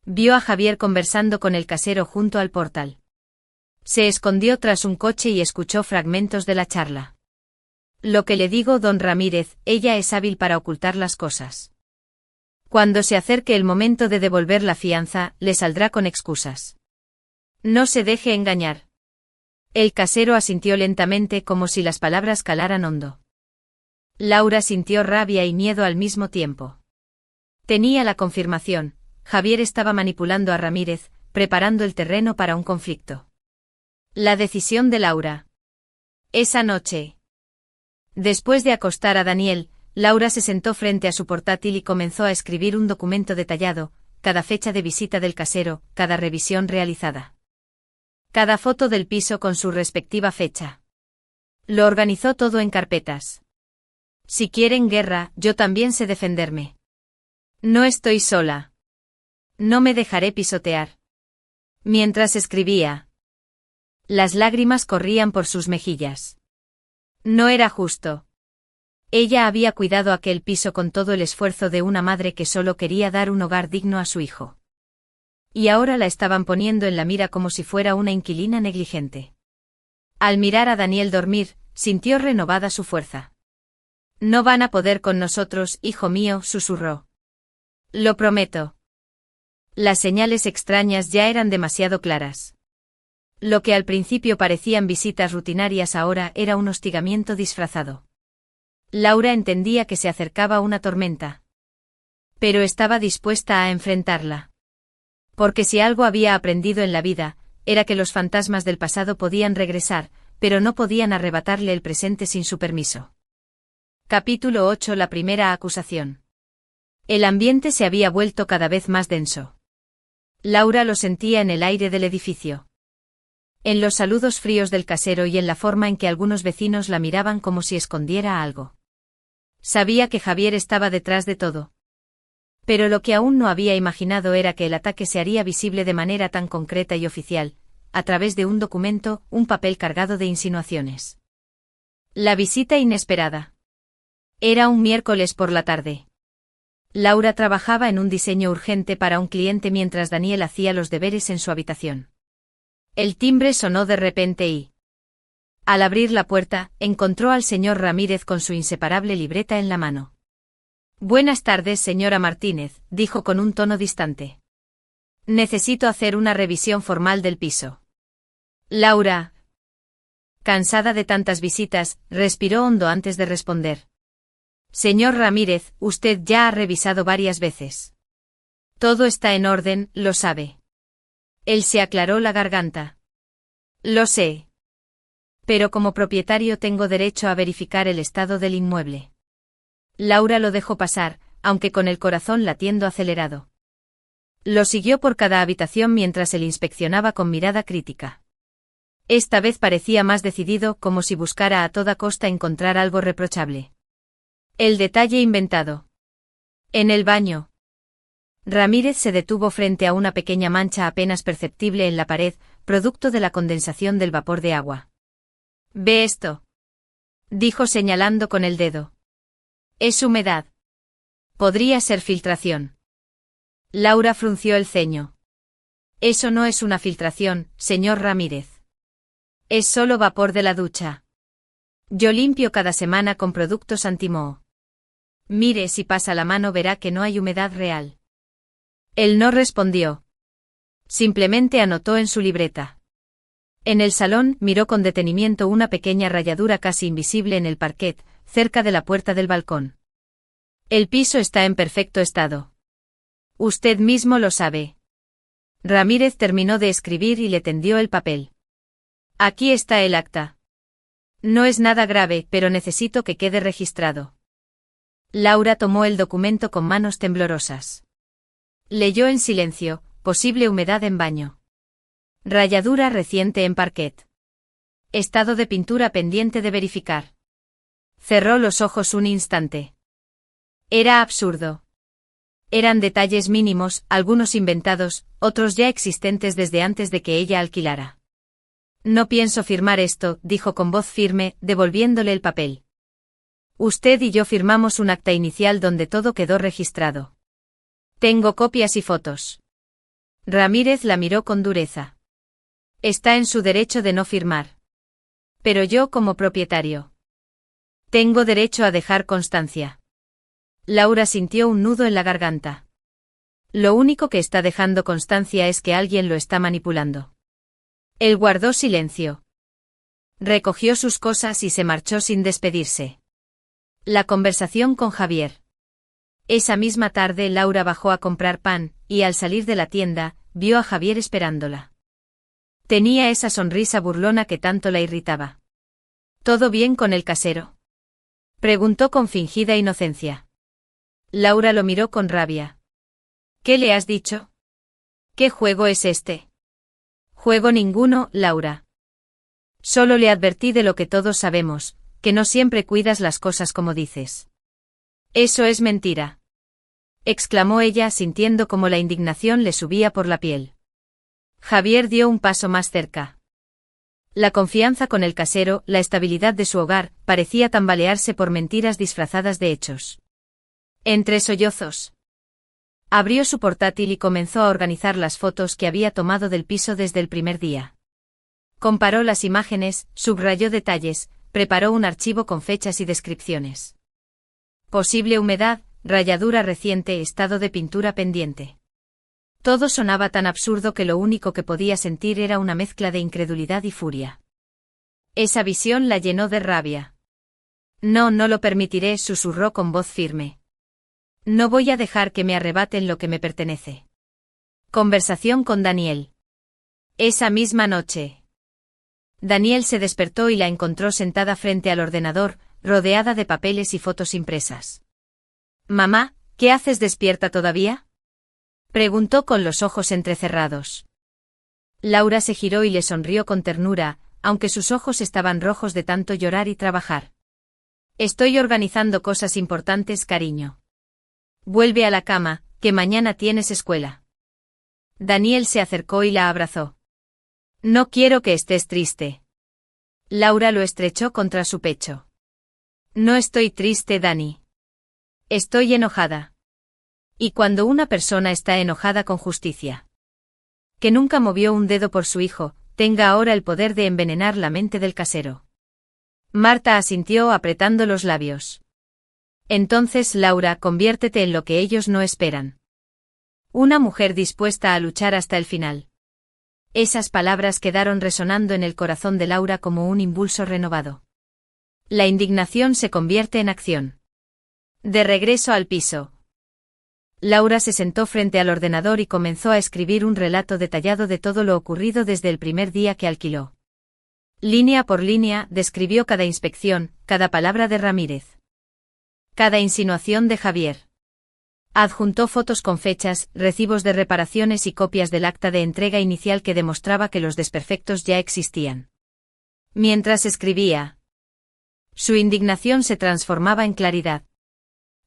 vio a Javier conversando con el casero junto al portal. Se escondió tras un coche y escuchó fragmentos de la charla. Lo que le digo, don Ramírez, ella es hábil para ocultar las cosas. Cuando se acerque el momento de devolver la fianza, le saldrá con excusas. No se deje engañar. El casero asintió lentamente como si las palabras calaran hondo. Laura sintió rabia y miedo al mismo tiempo. Tenía la confirmación, Javier estaba manipulando a Ramírez, preparando el terreno para un conflicto. La decisión de Laura. Esa noche, después de acostar a Daniel, Laura se sentó frente a su portátil y comenzó a escribir un documento detallado, cada fecha de visita del casero, cada revisión realizada. cada foto del piso con su respectiva fecha. Lo organizó todo en carpetas. Si quieren guerra, yo también sé defenderme. No estoy sola. No me dejaré pisotear. Mientras escribía, las lágrimas corrían por sus mejillas. No era justo. Ella había cuidado aquel piso con todo el esfuerzo de una madre que solo quería dar un hogar digno a su hijo. Y ahora la estaban poniendo en la mira como si fuera una inquilina negligente. Al mirar a Daniel dormir, sintió renovada su fuerza. No van a poder con nosotros, hijo mío, susurró. Lo prometo. Las señales extrañas ya eran demasiado claras. Lo que al principio parecían visitas rutinarias ahora era un hostigamiento disfrazado. Laura entendía que se acercaba una tormenta. Pero estaba dispuesta a enfrentarla. Porque si algo había aprendido en la vida, era que los fantasmas del pasado podían regresar, pero no podían arrebatarle el presente sin su permiso. Capítulo 8. La primera acusación. El ambiente se había vuelto cada vez más denso. Laura lo sentía en el aire del edificio. En los saludos fríos del casero y en la forma en que algunos vecinos la miraban como si escondiera algo. Sabía que Javier estaba detrás de todo. Pero lo que aún no había imaginado era que el ataque se haría visible de manera tan concreta y oficial, a través de un documento, un papel cargado de insinuaciones. La visita inesperada. Era un miércoles por la tarde. Laura trabajaba en un diseño urgente para un cliente mientras Daniel hacía los deberes en su habitación. El timbre sonó de repente y, al abrir la puerta, encontró al señor Ramírez con su inseparable libreta en la mano. Buenas tardes, señora Martínez, dijo con un tono distante. Necesito hacer una revisión formal del piso. Laura, cansada de tantas visitas, respiró hondo antes de responder. Señor Ramírez, usted ya ha revisado varias veces. Todo está en orden, lo sabe. Él se aclaró la garganta. Lo sé. Pero como propietario tengo derecho a verificar el estado del inmueble. Laura lo dejó pasar, aunque con el corazón latiendo acelerado. Lo siguió por cada habitación mientras él inspeccionaba con mirada crítica. Esta vez parecía más decidido, como si buscara a toda costa encontrar algo reprochable. El detalle inventado. En el baño. Ramírez se detuvo frente a una pequeña mancha apenas perceptible en la pared, producto de la condensación del vapor de agua. ¿Ve esto?, dijo señalando con el dedo. Es humedad. Podría ser filtración. Laura frunció el ceño. Eso no es una filtración, señor Ramírez. Es solo vapor de la ducha. Yo limpio cada semana con productos antimoho. Mire, si pasa la mano verá que no hay humedad real. Él no respondió. Simplemente anotó en su libreta. En el salón miró con detenimiento una pequeña rayadura casi invisible en el parquet, cerca de la puerta del balcón. El piso está en perfecto estado. Usted mismo lo sabe. Ramírez terminó de escribir y le tendió el papel. Aquí está el acta. No es nada grave, pero necesito que quede registrado. Laura tomó el documento con manos temblorosas. Leyó en silencio, posible humedad en baño. Rayadura reciente en parquet. Estado de pintura pendiente de verificar. Cerró los ojos un instante. Era absurdo. Eran detalles mínimos, algunos inventados, otros ya existentes desde antes de que ella alquilara. No pienso firmar esto, dijo con voz firme, devolviéndole el papel. Usted y yo firmamos un acta inicial donde todo quedó registrado. Tengo copias y fotos. Ramírez la miró con dureza. Está en su derecho de no firmar. Pero yo como propietario. Tengo derecho a dejar constancia. Laura sintió un nudo en la garganta. Lo único que está dejando constancia es que alguien lo está manipulando. Él guardó silencio. Recogió sus cosas y se marchó sin despedirse. La conversación con Javier. Esa misma tarde Laura bajó a comprar pan, y al salir de la tienda, vio a Javier esperándola. Tenía esa sonrisa burlona que tanto la irritaba. ¿Todo bien con el casero?, preguntó con fingida inocencia. Laura lo miró con rabia. ¿Qué le has dicho? ¿Qué juego es este? Juego ninguno, Laura. Solo le advertí de lo que todos sabemos, que no siempre cuidas las cosas como dices. Eso es mentira. Exclamó ella sintiendo como la indignación le subía por la piel. Javier dio un paso más cerca. La confianza con el casero, la estabilidad de su hogar, parecía tambalearse por mentiras disfrazadas de hechos. Entre sollozos. Abrió su portátil y comenzó a organizar las fotos que había tomado del piso desde el primer día. Comparó las imágenes, subrayó detalles, preparó un archivo con fechas y descripciones. Posible humedad, rayadura reciente, estado de pintura pendiente. Todo sonaba tan absurdo que lo único que podía sentir era una mezcla de incredulidad y furia. Esa visión la llenó de rabia. No, no lo permitiré, susurró con voz firme. No voy a dejar que me arrebaten lo que me pertenece. Conversación con Daniel. Esa misma noche. Daniel se despertó y la encontró sentada frente al ordenador, rodeada de papeles y fotos impresas. Mamá, ¿qué haces despierta todavía? Preguntó con los ojos entrecerrados. Laura se giró y le sonrió con ternura, aunque sus ojos estaban rojos de tanto llorar y trabajar. Estoy organizando cosas importantes, cariño. Vuelve a la cama, que mañana tienes escuela. Daniel se acercó y la abrazó. No quiero que estés triste. Laura lo estrechó contra su pecho. No estoy triste, Dani. Estoy enojada. Y cuando una persona está enojada con justicia, que nunca movió un dedo por su hijo, tenga ahora el poder de envenenar la mente del casero. Marta asintió apretando los labios. Entonces, Laura, conviértete en lo que ellos no esperan. Una mujer dispuesta a luchar hasta el final. Esas palabras quedaron resonando en el corazón de Laura como un impulso renovado. La indignación se convierte en acción. De regreso al piso. Laura se sentó frente al ordenador y comenzó a escribir un relato detallado de todo lo ocurrido desde el primer día que alquiló. Línea por línea, describió cada inspección, cada palabra de Ramírez. Cada insinuación de Javier. Adjuntó fotos con fechas, recibos de reparaciones y copias del acta de entrega inicial que demostraba que los desperfectos ya existían. Mientras escribía, su indignación se transformaba en claridad.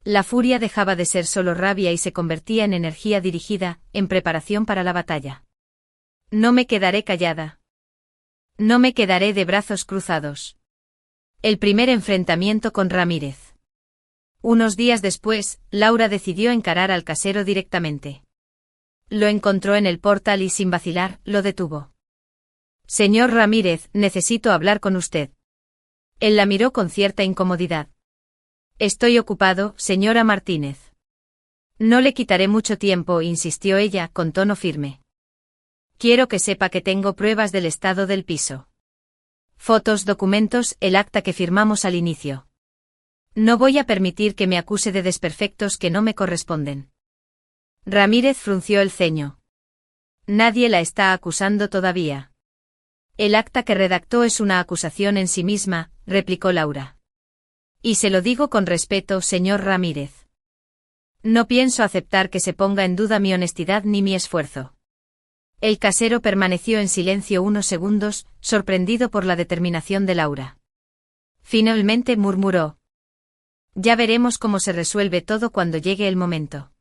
La furia dejaba de ser solo rabia y se convertía en energía dirigida, en preparación para la batalla. No me quedaré callada. No me quedaré de brazos cruzados. El primer enfrentamiento con Ramírez. Unos días después, Laura decidió encarar al casero directamente. Lo encontró en el portal y sin vacilar, lo detuvo. Señor Ramírez, necesito hablar con usted. Él la miró con cierta incomodidad. Estoy ocupado, señora Martínez. No le quitaré mucho tiempo, insistió ella, con tono firme. Quiero que sepa que tengo pruebas del estado del piso. Fotos, documentos, el acta que firmamos al inicio. No voy a permitir que me acuse de desperfectos que no me corresponden. Ramírez frunció el ceño. Nadie la está acusando todavía. El acta que redactó es una acusación en sí misma, replicó Laura. Y se lo digo con respeto, señor Ramírez. No pienso aceptar que se ponga en duda mi honestidad ni mi esfuerzo. El casero permaneció en silencio unos segundos, sorprendido por la determinación de Laura. Finalmente murmuró. Ya veremos cómo se resuelve todo cuando llegue el momento.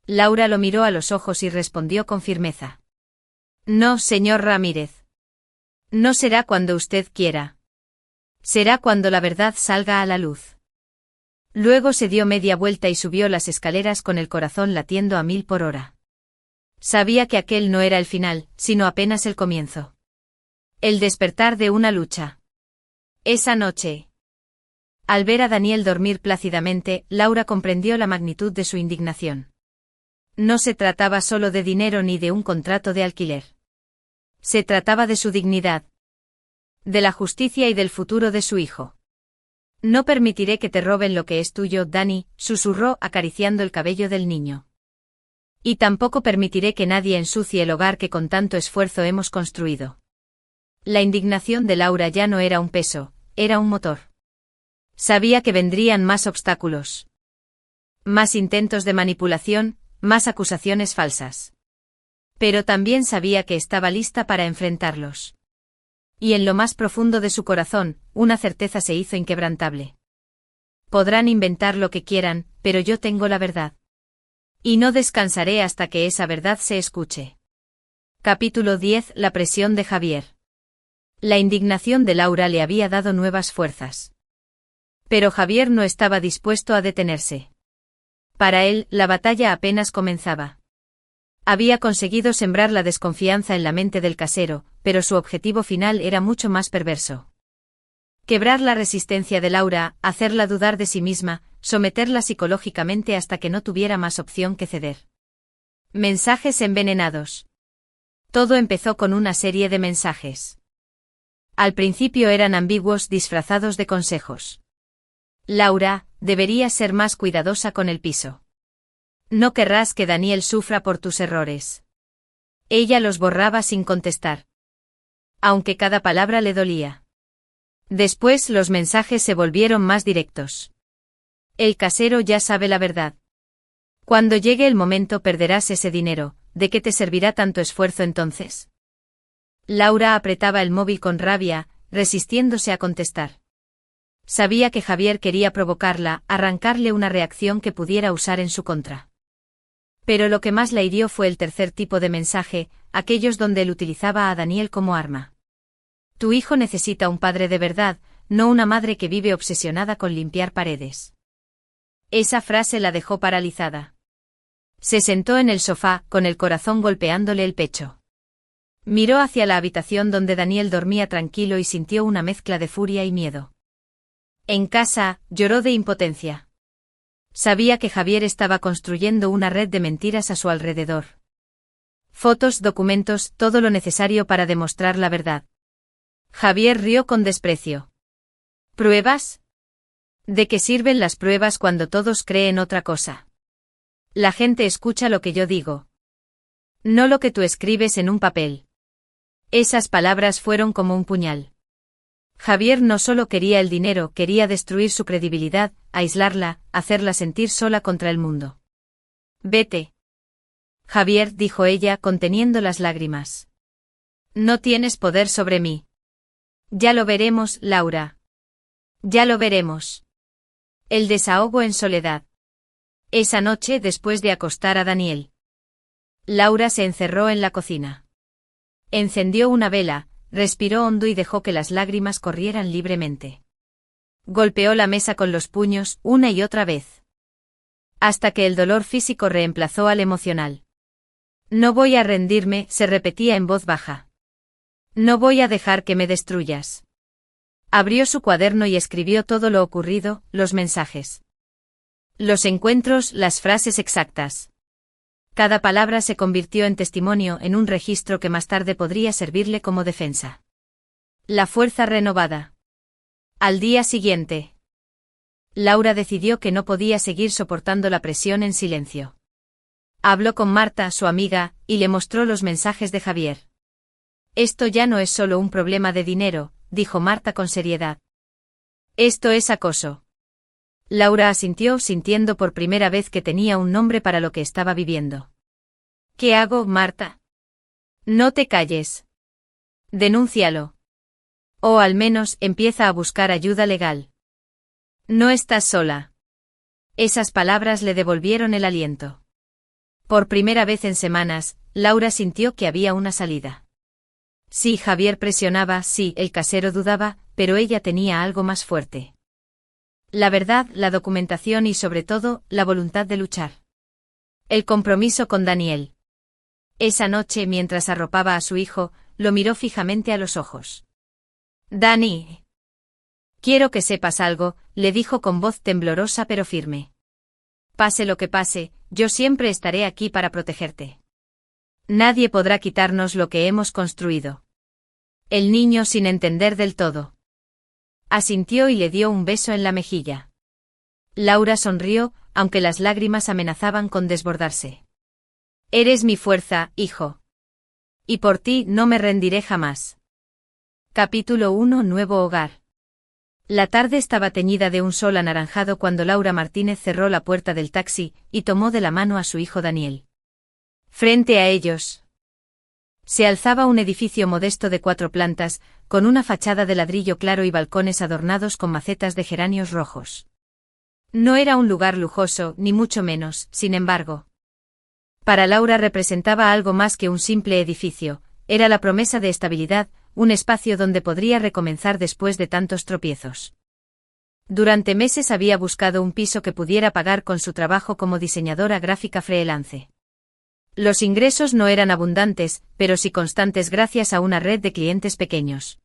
Laura lo miró a los ojos y respondió con firmeza. No, señor Ramírez. No será cuando usted quiera. Será cuando la verdad salga a la luz. Luego se dio media vuelta y subió las escaleras con el corazón latiendo a 1000 por hora. Sabía que aquel no era el final, sino apenas el comienzo. El despertar de una lucha. Esa noche. Al ver a Daniel dormir plácidamente, Laura comprendió la magnitud de su indignación. No se trataba solo de dinero ni de un contrato de alquiler. Se trataba de su dignidad. De la justicia y del futuro de su hijo. No permitiré que te roben lo que es tuyo, Dani, susurró acariciando el cabello del niño. Y tampoco permitiré que nadie ensucie el hogar que con tanto esfuerzo hemos construido. La indignación de Laura ya no era un peso, era un motor. Sabía que vendrían más obstáculos. Más intentos de manipulación, más acusaciones falsas. Pero también sabía que estaba lista para enfrentarlos. Y en lo más profundo de su corazón, una certeza se hizo inquebrantable. Podrán inventar lo que quieran, pero yo tengo la verdad. Y no descansaré hasta que esa verdad se escuche. Capítulo 10. La presión de Javier. La indignación de Laura le había dado nuevas fuerzas. Pero Javier no estaba dispuesto a detenerse. Para él, la batalla apenas comenzaba. Había conseguido sembrar la desconfianza en la mente del casero, pero su objetivo final era mucho más perverso. Quebrar la resistencia de Laura, hacerla dudar de sí misma, someterla psicológicamente hasta que no tuviera más opción que ceder. Mensajes envenenados. Todo empezó con una serie de mensajes. Al principio eran ambiguos, disfrazados de consejos. Laura, deberías ser más cuidadosa con el piso. No querrás que Daniel sufra por tus errores. Ella los borraba sin contestar. Aunque cada palabra le dolía. Después los mensajes se volvieron más directos. El casero ya sabe la verdad. Cuando llegue el momento perderás ese dinero, ¿de qué te servirá tanto esfuerzo entonces? Laura apretaba el móvil con rabia, resistiéndose a contestar. Sabía que Javier quería provocarla, arrancarle una reacción que pudiera usar en su contra. Pero lo que más la hirió fue el tercer tipo de mensaje, aquellos donde él utilizaba a Daniel como arma. Tu hijo necesita un padre de verdad, no una madre que vive obsesionada con limpiar paredes. Esa frase la dejó paralizada. Se sentó en el sofá, con el corazón golpeándole el pecho. Miró hacia la habitación donde Daniel dormía tranquilo y sintió una mezcla de furia y miedo. En casa, lloró de impotencia. Sabía que Javier estaba construyendo una red de mentiras a su alrededor. Fotos, documentos, todo lo necesario para demostrar la verdad. Javier rió con desprecio. ¿Pruebas? ¿De qué sirven las pruebas cuando todos creen otra cosa? La gente escucha lo que yo digo. No lo que tú escribes en un papel. Esas palabras fueron como un puñal. Javier no solo quería el dinero, quería destruir su credibilidad, aislarla, hacerla sentir sola contra el mundo. Vete. Javier, dijo ella, conteniendo las lágrimas. No tienes poder sobre mí. Ya lo veremos, Laura. Ya lo veremos. El desahogo en soledad. Esa noche, después de acostar a Daniel, Laura se encerró en la cocina. Encendió una vela, respiró hondo y dejó que las lágrimas corrieran libremente. Golpeó la mesa con los puños, una y otra vez. Hasta que el dolor físico reemplazó al emocional. No voy a rendirme, se repetía en voz baja. No voy a dejar que me destruyas. Abrió su cuaderno y escribió todo lo ocurrido, los mensajes. Los encuentros, las frases exactas. Cada palabra se convirtió en testimonio, en un registro que más tarde podría servirle como defensa. La fuerza renovada. Al día siguiente, Laura decidió que no podía seguir soportando la presión en silencio. Habló con Marta, su amiga, y le mostró los mensajes de Javier. Esto ya no es solo un problema de dinero, dijo Marta con seriedad. Esto es acoso. Laura asintió, sintiendo por primera vez que tenía un nombre para lo que estaba viviendo. ¿Qué hago, Marta? No te calles. Denúncialo. O al menos empieza a buscar ayuda legal. No estás sola. Esas palabras le devolvieron el aliento. Por primera vez en semanas, Laura sintió que había una salida. Sí, Javier presionaba, sí, el casero dudaba, pero ella tenía algo más fuerte. La verdad, la documentación y sobre todo, la voluntad de luchar. El compromiso con Daniel. Esa noche, mientras arropaba a su hijo, lo miró fijamente a los ojos. Dani. Quiero que sepas algo, le dijo con voz temblorosa pero firme. Pase lo que pase, yo siempre estaré aquí para protegerte. Nadie podrá quitarnos lo que hemos construido. El niño sin entender del todo. Asintió y le dio un beso en la mejilla. Laura sonrió, aunque las lágrimas amenazaban con desbordarse. Eres mi fuerza, hijo. Y por ti no me rendiré jamás. Capítulo 1. Nuevo hogar. La tarde estaba teñida de un sol anaranjado cuando Laura Martínez cerró la puerta del taxi y tomó de la mano a su hijo Daniel. Frente a ellos, Se alzaba un edificio modesto de 4 plantas, con una fachada de ladrillo claro y balcones adornados con macetas de geranios rojos. No era un lugar lujoso, ni mucho menos, sin embargo. Para Laura representaba algo más que un simple edificio, era la promesa de estabilidad, un espacio donde podría recomenzar después de tantos tropiezos. Durante meses había buscado un piso que pudiera pagar con su trabajo como diseñadora gráfica freelance. Los ingresos no eran abundantes, pero sí constantes gracias a una red de clientes pequeños.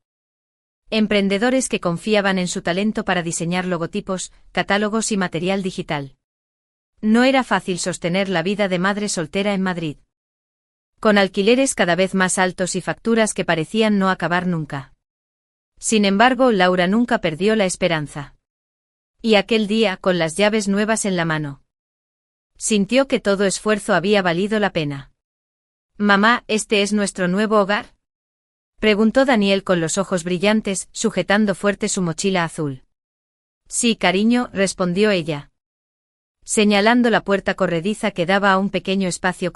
Emprendedores que confiaban en su talento para diseñar logotipos, catálogos y material digital. No era fácil sostener la vida de madre soltera en Madrid. Con alquileres cada vez más altos y facturas que parecían no acabar nunca. Sin embargo, Laura nunca perdió la esperanza. Y aquel día, con las llaves nuevas en la mano, sintió que todo esfuerzo había valido la pena. «Mamá, ¿este es nuestro nuevo hogar?», preguntó Daniel con los ojos brillantes, sujetando fuerte su mochila azul. «Sí, cariño», respondió ella, señalando la puerta corrediza que daba a un pequeño espacio